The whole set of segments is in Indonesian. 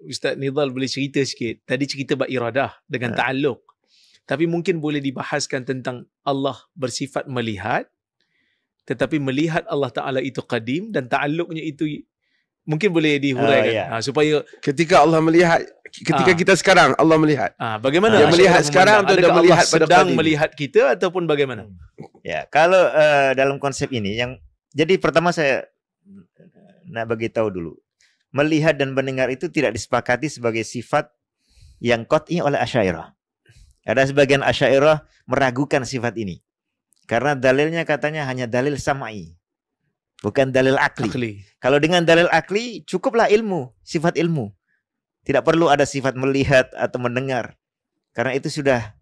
Ustaz Nidal boleh cerita sikit. Tadi cerita bab iradah dengan ta'alluq. Tapi mungkin boleh dibahaskan tentang Allah bersifat melihat, tetapi melihat Allah Ta'ala itu qadim dan ta'alluqnya itu mungkin boleh dihuraikan supaya ketika Allah melihat, ketika kita sekarang Allah melihat. Bagaimana dia melihat sekarang atau dia melihat pada sedang melihat kita ataupun bagaimana? Ya, kalau dalam konsep ini jadi pertama saya nak bagi tahu dulu. Melihat dan mendengar itu tidak disepakati sebagai sifat yang qat'i oleh Asy'ariyah. Ada sebagian Asy'ariyah meragukan sifat ini. Karena dalilnya katanya hanya dalil sam'i, bukan dalil akli. Kalau dengan dalil akli cukuplah ilmu, sifat ilmu. Tidak perlu ada sifat melihat atau mendengar. Karena itu sudah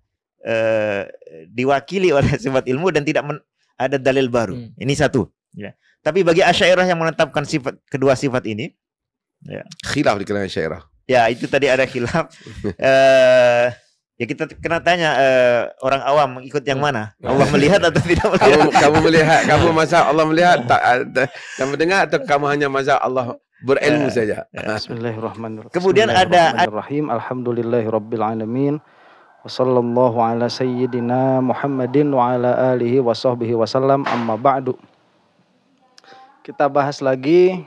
diwakili oleh sifat ilmu dan tidak ada dalil baru. Ini satu. Ya. Tapi bagi Asy'ariyah yang menetapkan kedua sifat ini, khilaf di kalangan Asy'ariyah. Ya, itu tadi ada khilaf. Ya kita kena tanya orang awam ikut yang mana? Allah melihat atau tidak melihat? Kamu melihat, kamu mazhab Allah melihat dan mendengar, atau kamu hanya mazhab Allah berilmu saja? Bismillahirrahmanirrahim. Kemudian ada Alhamdulillahirabbil alamin. Wassallallahu ala sayyidina Muhammadin wa ala alihi wa sahbihi wasallam, amma ba'du. Kita bahas lagi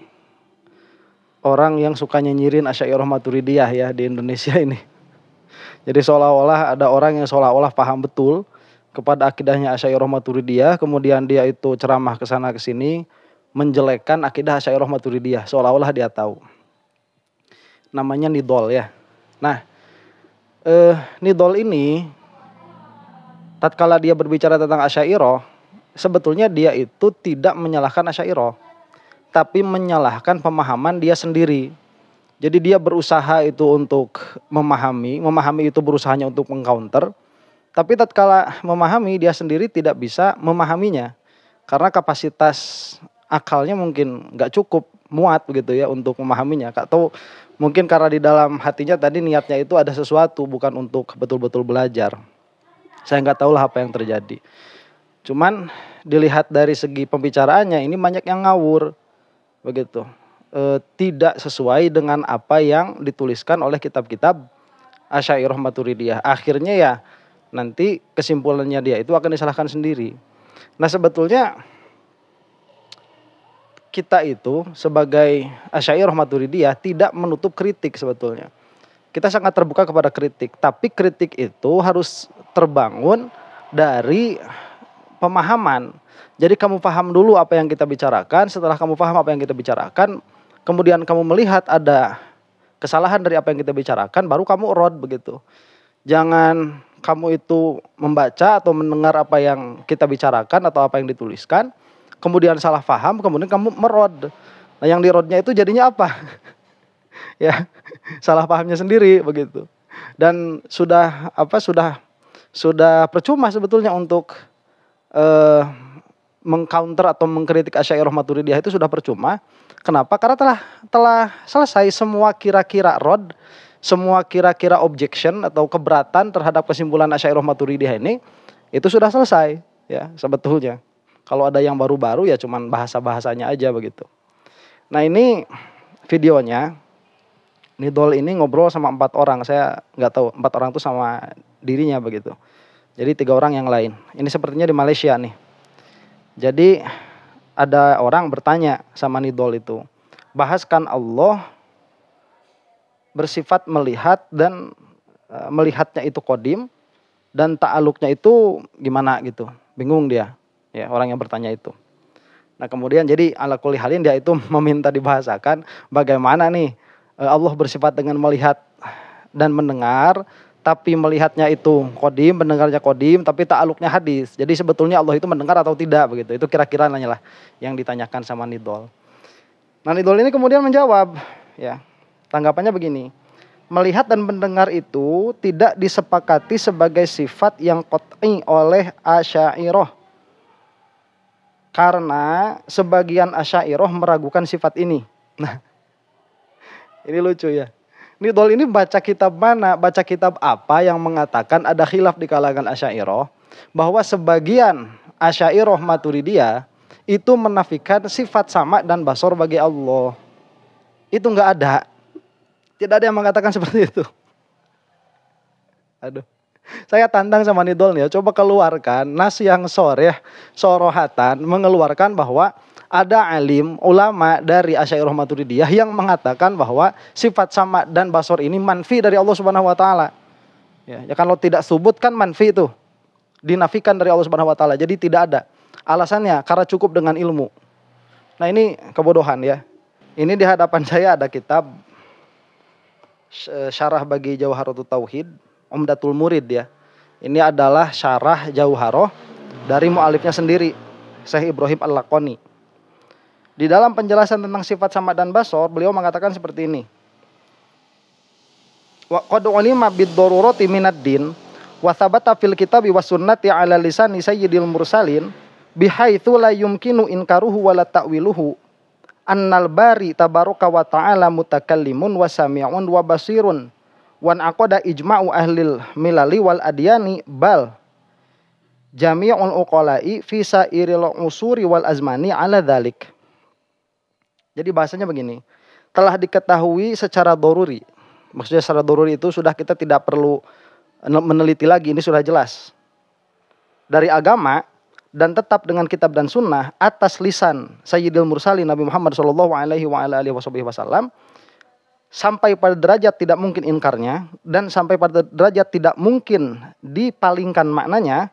orang yang suka nyinyirin Asy'ariyah Maturidiyah ya di Indonesia ini. Jadi seolah-olah ada orang yang seolah-olah paham betul kepada akidahnya Asy'ariyah Maturidiyah, kemudian dia itu ceramah ke sana ke sini menjelekkan akidah Asy'ariyah Maturidiyah seolah-olah dia tahu. Namanya Nidal ya. Nah, Nidal ini tatkala dia berbicara tentang Asy'ariyah, sebetulnya dia itu tidak menyalahkan Asy'ariyah, tapi menyalahkan pemahaman dia sendiri. Jadi dia berusaha itu untuk memahami itu berusahanya untuk mengcounter, tapi tatkala memahami dia sendiri tidak bisa memahaminya karena kapasitas akalnya mungkin nggak cukup muat begitu ya untuk memahaminya. Atau mungkin karena di dalam hatinya tadi niatnya itu ada sesuatu, bukan untuk betul-betul belajar. Saya nggak tahu lah apa yang terjadi. Cuman dilihat dari segi pembicaraannya ini banyak yang ngawur begitu. Tidak sesuai dengan apa yang dituliskan oleh kitab-kitab Asy'ariyah Maturidiyah. Akhirnya ya nanti kesimpulannya dia itu akan disalahkan sendiri. Nah, sebetulnya kita itu sebagai Asy'ariyah Maturidiyah tidak menutup kritik sebetulnya. Kita sangat terbuka kepada kritik, tapi kritik itu harus terbangun dari pemahaman. Jadi kamu paham dulu apa yang kita bicarakan, setelah kamu paham apa yang kita bicarakan, kemudian kamu melihat ada kesalahan dari apa yang kita bicarakan, baru kamu rod begitu. Jangan kamu itu membaca atau mendengar apa yang kita bicarakan atau apa yang dituliskan, kemudian salah paham, kemudian kamu merod. Nah, yang dirodnya itu jadinya apa? Ya, salah pahamnya sendiri begitu. Dan sudah percuma sebetulnya untuk mengcounter atau mengkritik Asy'ariyah Maturidiyah itu sudah percuma. Kenapa? Karena telah selesai semua kira-kira rod, semua kira-kira objection atau keberatan terhadap kesimpulan Asy'ariyah Maturidiyah ini itu sudah selesai ya sebetulnya. Kalau ada yang baru-baru ya cuman bahasa-bahasanya aja begitu. Nah, ini videonya. Nidal ini ngobrol sama 4 orang. Saya nggak tahu 4 orang itu sama dirinya begitu. Jadi 3 orang yang lain. Ini sepertinya di Malaysia nih. Jadi ada orang bertanya sama Nidal itu, bahaskan Allah bersifat melihat dan melihatnya itu qadim dan ta'aluknya itu gimana gitu. Bingung dia, ya orang yang bertanya itu. Nah, kemudian jadi ala kulli halin dia itu meminta dibahasakan bagaimana nih Allah bersifat dengan melihat dan mendengar, tapi melihatnya itu qadim, mendengarnya qadim, tapi ta'aluknya hadis. Jadi sebetulnya Allah itu mendengar atau tidak begitu. Itu kira-kira lah yang ditanyakan sama Nidal. Nah, Nidal ini kemudian menjawab, ya. Tanggapannya begini. Melihat dan mendengar itu tidak disepakati sebagai sifat yang qat'i oleh Asy'ariyah. Karena sebagian Asy'ariyah meragukan sifat ini. Nah, ini lucu ya. Nidal ini baca kitab mana, baca kitab apa yang mengatakan ada khilaf di kalangan Asy'ariyah bahwa sebagian Asy'ariyah Maturidiyah itu menafikan sifat sama dan basor bagi Allah. Itu enggak ada. Tidak ada yang mengatakan seperti itu. Aduh. Saya tantang sama Nidol nih, coba keluarkan nas yang sorohatan mengeluarkan bahwa ada alim ulama dari Asy'ariyah Maturidiyah yang mengatakan bahwa sifat sama dan basor ini manfi dari Allah Subhanahu wa taala. Ya kalau tidak subut kan manfi itu. Dinafikan dari Allah Subhanahu wa taala. Jadi tidak ada. Alasannya karena cukup dengan ilmu. Nah, ini kebodohan ya. Ini di hadapan saya ada kitab syarah bagi Jawharatut Tauhid, Umdatul Murid ya. Ini adalah syarah Jauharoh dari mu'alifnya sendiri, Syekh Ibrahim Al-Laqani. Di dalam penjelasan tentang sifat sama dan basor, beliau mengatakan seperti ini. Wa qad ulima bid-darurati minad din wa thabata fil kitabi was sunnati ala lisani sayyidil mursalin bihaitsu la yumkinu inkaruhu wa la ta'wiluhu annal bari tabaraka wa ta'ala mutakallimun wa sami'un wa basirun wan aqada ijma'u ahlil milali wal adyani bal jami'ul uqala'i fi sa'iril usuri wal azmani ala dzalik. Jadi bahasanya begini, telah diketahui secara doruri. Maksudnya secara doruri itu sudah kita tidak perlu meneliti lagi, ini sudah jelas dari agama dan tetap dengan kitab dan sunnah atas lisan Sayyidil Mursalin Nabi Muhammad SAW sampai pada derajat tidak mungkin inkarnya dan sampai pada derajat tidak mungkin dipalingkan maknanya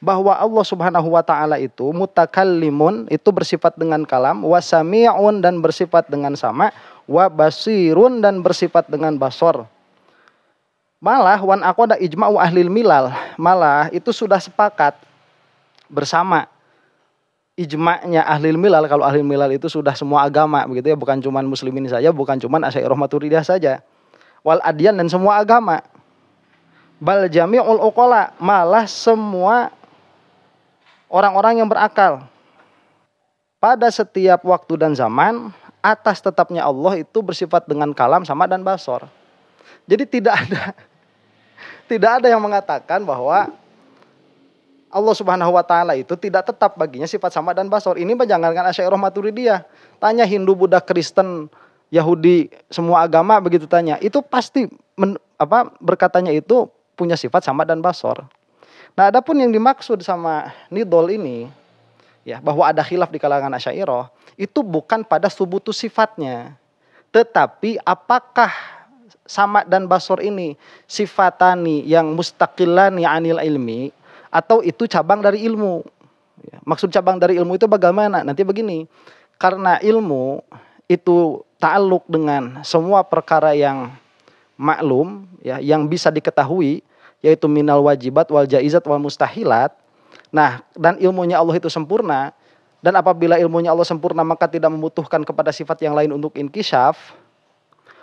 bahwa Allah Subhanahu wa taala itu mutakallimun, itu bersifat dengan kalam, wa sami'un dan bersifat dengan sama, wa basirun dan bersifat dengan basor. Malah wan aqada ijma'u ahlil milal, malah itu sudah sepakat bersama ijma'nya ahlil milal. Kalau ahlil milal itu sudah semua agama begitu ya, bukan cuman muslimin saja, bukan cuman Asy'ariyah Maturidiyah saja. Wal adyan dan semua agama. Bal jami'ul uqala, malah semua orang-orang yang berakal pada setiap waktu dan zaman atas tetapnya Allah itu bersifat dengan kalam, sama dan basor. Jadi tidak ada yang mengatakan bahwa Allah Subhanahu wa taala itu tidak tetap baginya sifat sama dan basor. Ini menjangankan Asy'ariyah Maturidiyah. Tanya Hindu, Buddha, Kristen, Yahudi, semua agama begitu tanya. Itu pasti berkatanya itu punya sifat sama dan basor. Nah, adapun yang dimaksud sama Nidol ini ya, bahwa ada khilaf di kalangan Asy'ariyah, itu bukan pada subutu sifatnya. Tetapi apakah sama dan basor ini sifatani yang mustaqillani anil ilmi atau itu cabang dari ilmu. Maksud cabang dari ilmu itu bagaimana? Nanti begini, karena ilmu itu ta'alluq dengan semua perkara yang maklum, ya, yang bisa diketahui, yaitu minal wajibat wal jaizat wal mustahilat. Nah, dan ilmunya Allah itu sempurna, dan apabila ilmunya Allah sempurna maka tidak membutuhkan kepada sifat yang lain untuk inkisyaf,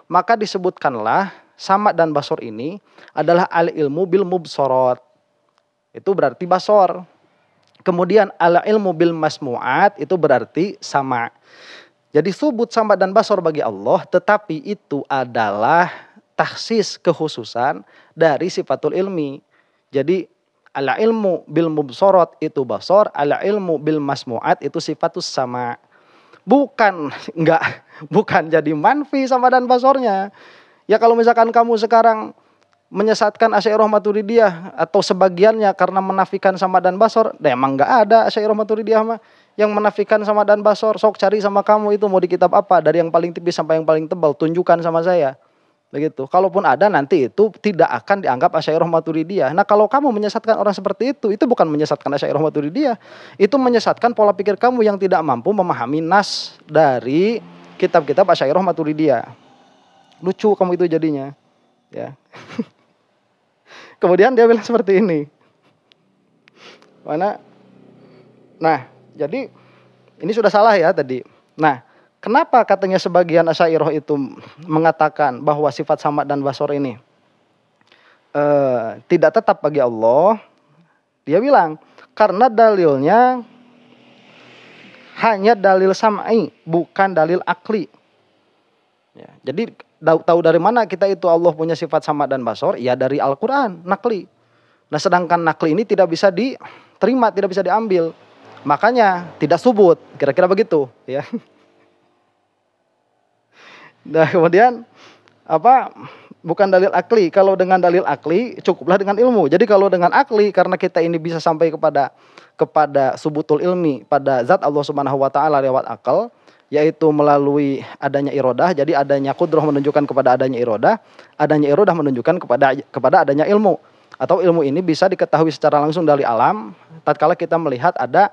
maka disebutkanlah sama dan basor ini adalah al ilmu bil mubsorot. Itu berarti basor. Kemudian al ilmu bil masmu'at itu berarti sama. Jadi subut sama dan basor bagi Allah, tetapi itu adalah takhsis, kekhususan dari sifatul ilmi. Jadi al ilmu bil mubsorot itu basor, al ilmu bil masmu'at itu sifatus sama. Bukan jadi manfi sama dan basornya. Ya kalau misalkan kamu sekarang menyesatkan Asy'ariyah Maturidiyah atau sebagiannya karena menafikan sama dan basor, emang nggak ada Asy'ariyah Maturidiyah mah yang menafikan sama dan basor. Sok cari sama kamu itu mau di kitab apa, dari yang paling tipis sampai yang paling tebal, tunjukkan sama saya. Begitu. Kalaupun ada nanti itu tidak akan dianggap Asy'ariyah Maturidiyah. Nah, kalau kamu menyesatkan orang seperti itu bukan menyesatkan Asy'ariyah Maturidiyah. Itu menyesatkan pola pikir kamu yang tidak mampu memahami nas dari kitab-kitab Asy'ariyah Maturidiyah. Lucu kamu itu jadinya. Ya. Kemudian dia bilang seperti ini. Nah, jadi ini sudah salah ya tadi. Nah, kenapa katanya sebagian Asy'ariyah itu mengatakan bahwa sifat sama dan basor ini tidak tetap bagi Allah? Dia bilang karena dalilnya hanya dalil sam'i, bukan dalil akli. Ya, jadi tahu dari mana kita itu Allah punya sifat sama dan basor? Ya dari Al-Quran, nakli. Nah, sedangkan nakli ini tidak bisa diterima, tidak bisa diambil. Makanya tidak subut, kira-kira begitu. Ya. Nah, kemudian bukan dalil akli. Kalau dengan dalil akli cukuplah dengan ilmu. Jadi kalau dengan akli, karena kita ini bisa sampai kepada subutul ilmi pada zat Allah Subhanahu wa taala lewat akal, yaitu melalui adanya irodah. Jadi adanya kudroh menunjukkan kepada adanya irodah menunjukkan kepada adanya ilmu. Atau ilmu ini bisa diketahui secara langsung dari alam tatkala kita melihat ada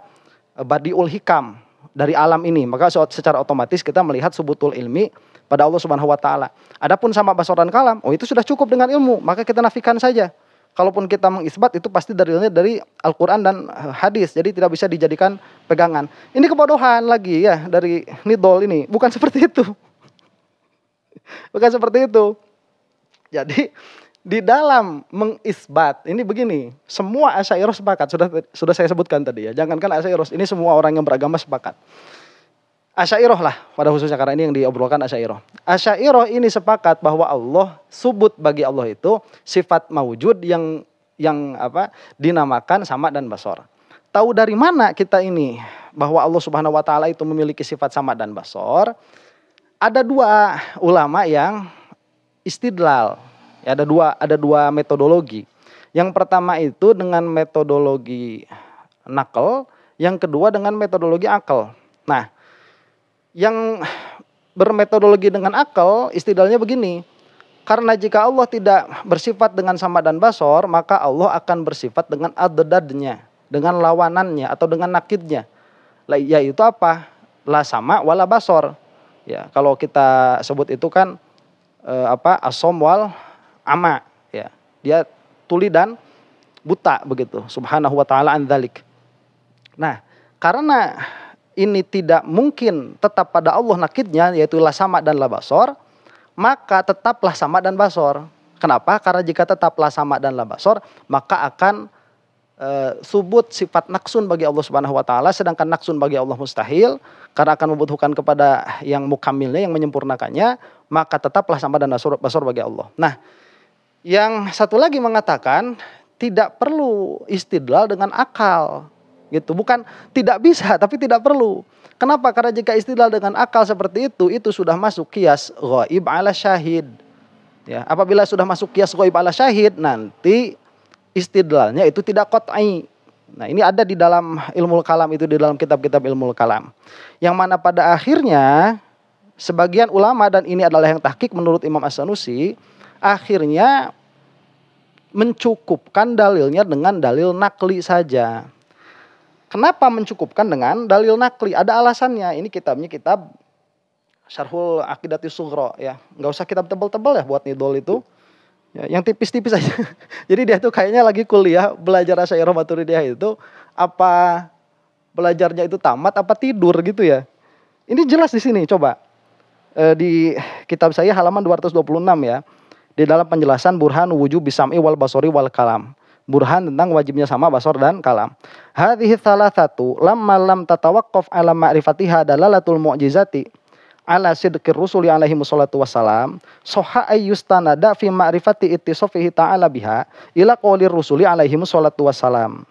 badiul hikam dari alam ini, maka secara otomatis kita melihat subutul ilmi pada Allah Subhanahu wa taala. Adapun sama basar dan kalam, itu sudah cukup dengan ilmu, maka kita nafikan saja. Kalaupun kita mengisbat, itu pasti dalilnya dari Al-Qur'an dan hadis, jadi tidak bisa dijadikan pegangan. Ini kebodohan lagi ya dari nidol ini, bukan seperti itu. Bukan seperti itu. Jadi di dalam mengisbat ini begini, semua Asy'ariyah sepakat, sudah saya sebutkan tadi ya. Jangankan Asy'ariyah, ini semua orang yang beragama sepakat. Asy'ariyah lah pada khususnya, karena ini yang diobrolkan Asy'ariyah. Asy'ariyah ini sepakat bahwa Allah, subut bagi Allah itu sifat mawujud yang dinamakan sama dan basar. Tahu dari mana kita ini bahwa Allah Subhanahu wa taala itu memiliki sifat sama dan basar? Ada dua ulama yang istidlal. Ya, ada dua metodologi. Yang pertama itu dengan metodologi nakal, yang kedua dengan metodologi akal. Nah, yang bermetodologi dengan akal, istidlalnya begini. Karena jika Allah tidak bersifat dengan sama dan basar, maka Allah akan bersifat dengan adadnya, dengan lawanannya atau dengan nakidnya. Yaitu apa? La sama wala basar. Ya, kalau kita sebut itu kan asom wal ama, ya. Dia tuli dan buta begitu. Subhanahu wa taala an dzalik. Nah, karena ini tidak mungkin tetap pada Allah nakidnya, yaitu la sama dan la basar, maka tetaplah sama dan basar. Kenapa? Karena jika tetaplah sama dan la basar, maka akan subut sifat naksun bagi Allah Subhanahu wa taala, sedangkan naksun bagi Allah mustahil karena akan membutuhkan kepada yang mukamilnya, yang menyempurnakannya, maka tetaplah sama dan basar bagi Allah. Nah, yang satu lagi mengatakan tidak perlu istidlal dengan akal. Gitu, bukan tidak bisa, tapi tidak perlu. Kenapa? Karena jika istidlal dengan akal seperti itu sudah masuk qiyas ghaib ala syahid. Ya, apabila sudah masuk qiyas ghaib ala syahid, nanti istidlalnya itu tidak qat'i. Nah, ini ada di dalam ilmu kalam, itu di dalam kitab-kitab ilmu kalam. Yang mana pada akhirnya sebagian ulama, dan ini adalah yang tahqiq menurut Imam As-Sanusi, akhirnya mencukupkan dalilnya dengan dalil nakli saja. Kenapa mencukupkan dengan dalil nakli? Ada alasannya. Ini kitabnya kitab Syarhul Aqidatis Sughra, ya. Enggak usah kitab tebal-tebal ya buat nidol itu. Ya, yang tipis-tipis aja. Jadi dia tuh kayaknya lagi kuliah belajar Asy'ariyah Maturidiyah itu, apa belajarnya itu tamat apa tidur gitu ya. Ini jelas di sini, coba. Di kitab saya halaman 226 ya. Di dalam penjelasan burhan wujub bisam'i wal basari wal kalam. Burhan tentang wajibnya sama basar dan kalam. Hadhihi thalathatu lamma lam tatawaqqaf ala ma'rifatiha dalalatul mu'jizati ala sidqir rusuli alaihi wassalatu wassalam sahha ayyustanada fi ma'rifati ittisafihi ta'ala biha ila qawlir rusuli alaihi wassalatu wassalam.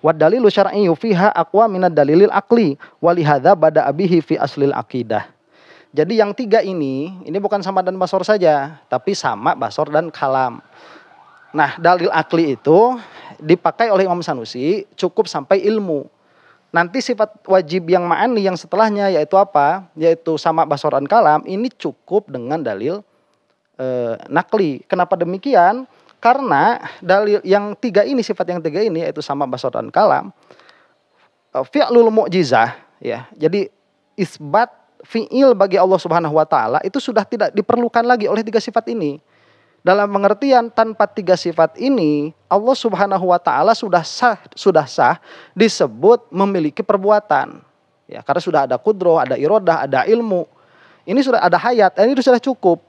Wa dalilu syar'iyyu fiha aqwa minad dalilil aqli wa lihadza bada'a bihi fi aslil aqidah. Jadi yang tiga ini bukan sama dan basar saja, tapi sama, basar dan kalam. Nah, dalil akli itu dipakai oleh Imam Sanusi cukup sampai ilmu. Nanti sifat wajib yang ma'ani yang setelahnya yaitu apa? Yaitu sama, basar dan kalam, ini cukup dengan dalil nakli. Kenapa demikian? Karena dalil yang tiga ini, sifat yang tiga ini yaitu sama, basar dan kalam, fi'lul mu'jizah, ya. Jadi isbat fi'il bagi Allah Subhanahu wa taala itu sudah tidak diperlukan lagi oleh tiga sifat ini. Dalam pengertian tanpa tiga sifat ini, Allah Subhanahu wa taala sudah sah disebut memiliki perbuatan. Ya, karena sudah ada kudroh, ada irodah, ada ilmu. Ini sudah ada hayat, ini sudah cukup.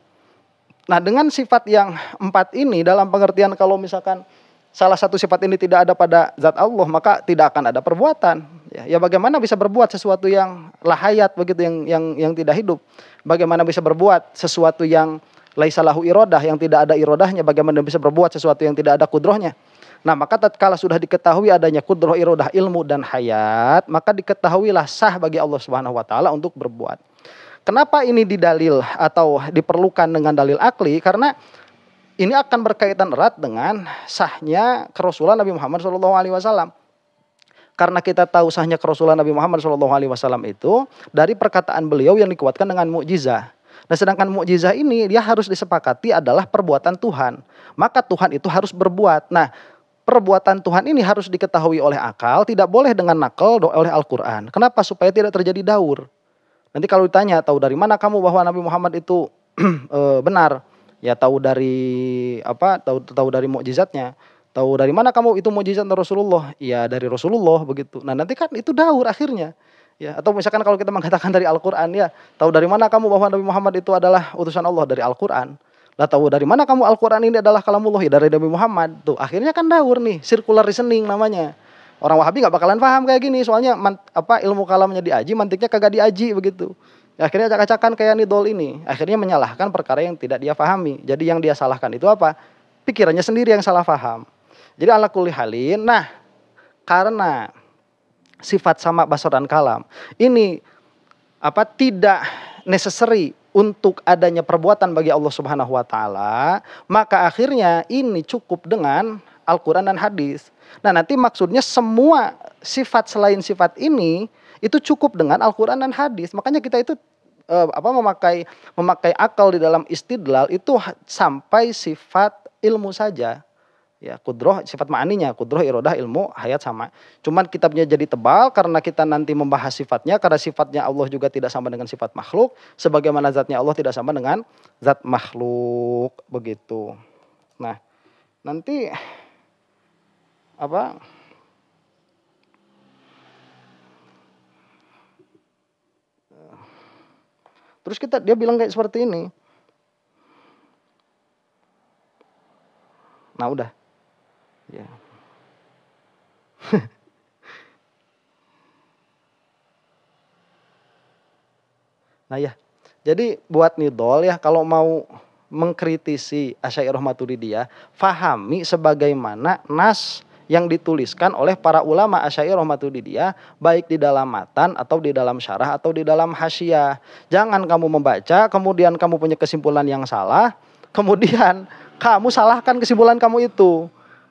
Nah, dengan sifat yang empat ini, dalam pengertian kalau misalkan salah satu sifat ini tidak ada pada zat Allah, maka tidak akan ada perbuatan. Ya, bagaimana bisa berbuat sesuatu yang lahayat begitu, yang tidak hidup? Bagaimana bisa berbuat sesuatu yang laisa lahu irodah, yang tidak ada irodahnya? Bagaimana bisa berbuat sesuatu yang tidak ada kudrohnya? Nah, maka tatkala sudah diketahui adanya kudroh, irodah, ilmu dan hayat, maka diketahuilah sah bagi Allah Subhanahu wa taala untuk berbuat. Kenapa ini didalil atau diperlukan dengan dalil akli? Karena ini akan berkaitan erat dengan sahnya kerasulan Nabi Muhammad SAW. Karena kita tahu sahnya kerasulan Nabi Muhammad SAW itu dari perkataan beliau yang dikuatkan dengan mukjizah. Nah, sedangkan mukjizah ini dia harus disepakati adalah perbuatan Tuhan. Maka Tuhan itu harus berbuat. Nah, perbuatan Tuhan ini harus diketahui oleh akal, tidak boleh dengan nakal oleh Al-Quran. Kenapa? Supaya tidak terjadi daur. Nanti kalau ditanya, tahu dari mana kamu bahwa Nabi Muhammad itu benar? Ya tahu dari apa? Tahu dari mukjizatnya. Tahu dari mana kamu itu mukjizat Rasulullah? Ya dari Rasulullah begitu. Nah, nanti kan itu daur akhirnya. Ya, atau misalkan kalau kita mengatakan dari Al-Qur'an, ya, tahu dari mana kamu bahwa Nabi Muhammad itu adalah utusan Allah? Dari Al-Qur'an. Lah, tahu dari mana kamu Al-Qur'an ini adalah kalamullah? Ya, dari Nabi Muhammad. Tuh, akhirnya kan daur nih, circular reasoning namanya. Orang Wahabi nggak bakalan paham kayak gini, soalnya ilmu kalamnya diaji, mantiknya kagak diaji begitu. Ya, akhirnya acak-acakan kayak nidol ini. Akhirnya menyalahkan perkara yang tidak dia pahami. Jadi yang dia salahkan itu apa? Pikirannya sendiri yang salah paham. Jadi ala kulli halin, nah karena sifat sama basar dan kalam ini tidak necessary untuk adanya perbuatan bagi Allah Subhanahu wa taala, maka akhirnya ini cukup dengan Al-Qur'an dan hadis. Nah, nanti maksudnya semua sifat selain sifat ini itu cukup dengan Al-Qur'an dan hadis. Makanya kita itu memakai akal di dalam istidlal itu sampai sifat ilmu saja. Ya, kudroh sifat ma'aninya, kudroh, irodah, ilmu, hayat sama. Cuman kitabnya jadi tebal karena kita nanti membahas sifatnya, karena sifatnya Allah juga tidak sama dengan sifat makhluk, sebagaimana zatnya Allah tidak sama dengan zat makhluk, begitu. Nah, nanti terus dia bilang kayak seperti ini. Nah, udah. Ya. Nah ya, jadi buat nidol ya, kalau mau mengkritisi Asy'ariyah Maturidiyah, fahami sebagaimana nas yang dituliskan oleh para ulama Asy'ariyah Maturidiyah, baik di dalam matan atau di dalam syarah atau di dalam hasyiah. Jangan kamu membaca kemudian kamu punya kesimpulan yang salah, kemudian kamu salahkan kesimpulan kamu itu.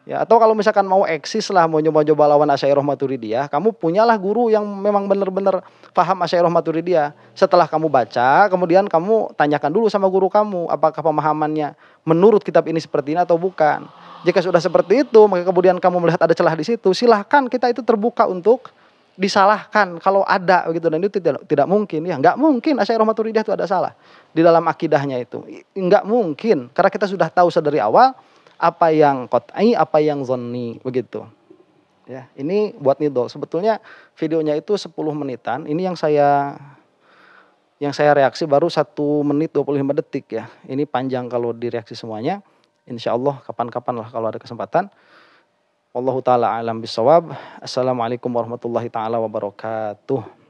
Ya, atau kalau misalkan mau eksis lah, mau nyoba-nyoba lawan Asy'ariyah Maturidiyah, kamu punyalah guru yang memang benar-benar paham Asy'ariyah Maturidiyah. Setelah kamu baca, kemudian kamu tanyakan dulu sama guru kamu, apakah pemahamannya menurut kitab ini seperti ini atau bukan. Jika sudah seperti itu, maka kemudian kamu melihat ada celah di situ, silahkan, kita itu terbuka untuk disalahkan kalau ada begitu. Dan itu tidak mungkin, ya nggak mungkin Asy'ariyah Maturidiyah itu ada salah di dalam akidahnya itu. Nggak mungkin, karena kita sudah tahu sedari awal apa yang qat'i, apa yang zonni, begitu. Ya, ini buat nidol. Sebetulnya videonya itu 10 menitan. Ini yang saya reaksi baru 1 menit 25 detik ya. Ini panjang kalau direaksi semuanya. Insyaallah kapan-kapan lah kalau ada kesempatan. Wallahu taala alam bisawab. Assalamualaikum warahmatullahi taala wabarakatuh.